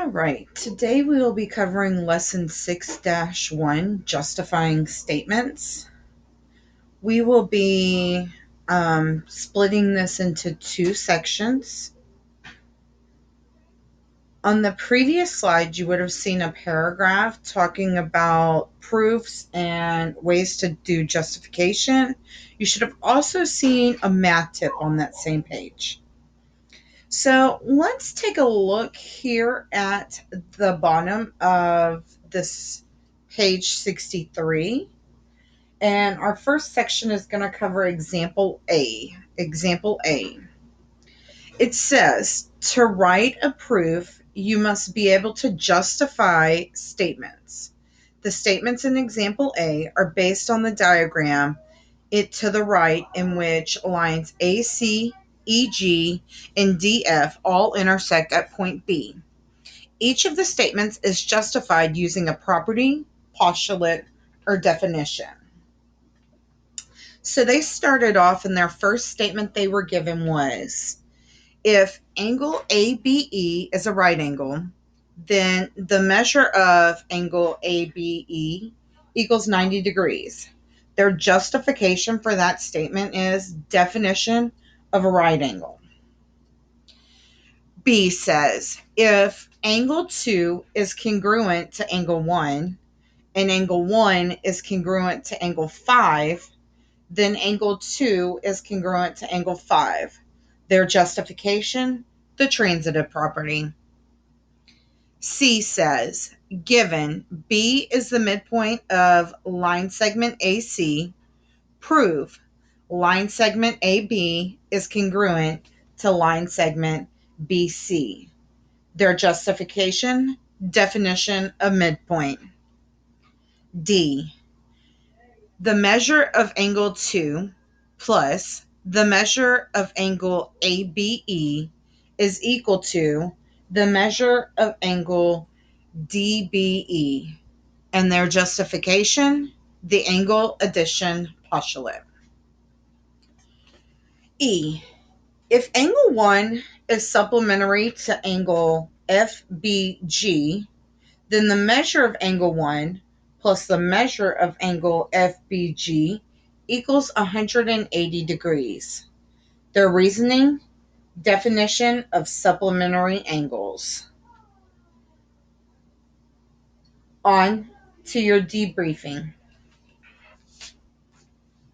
All right, today we will be covering Lesson 6-1, Justifying Statements. We will be splitting this into two sections. On the previous slide, you would have seen a paragraph talking about proofs and ways to do justification. You should have also seen a math tip on that same page. So let's take a look here at the bottom of this page 63. And our first section is going to cover example A. Example A. It says, to write a proof, you must be able to justify statements. The statements in example A are based on the diagram it to the right, in which lines AC, EG, and DF all intersect at point B. Each of the statements is justified using a property, postulate, or definition. So they started off, and their first statement they were given was, if angle ABE is a right angle, then the measure of angle ABE equals 90 degrees. Their justification for that statement is definition of a right angle. B says, if angle 2 is congruent to angle 1 and angle 1 is congruent to angle 5, then angle 2 is congruent to angle 5. Their justification, the transitive property. C says, given B is the midpoint of line segment AC, prove line segment AB is congruent to line segment BC. Their justification, definition of midpoint. D, the measure of angle 2 plus the measure of angle ABE is equal to the measure of angle DBE, and their justification, the angle addition postulate. E, if angle 1 is supplementary to angle FBG, then the measure of angle 1 plus the measure of angle FBG equals 180 degrees. Their reasoning, definition of supplementary angles. On to your debriefing.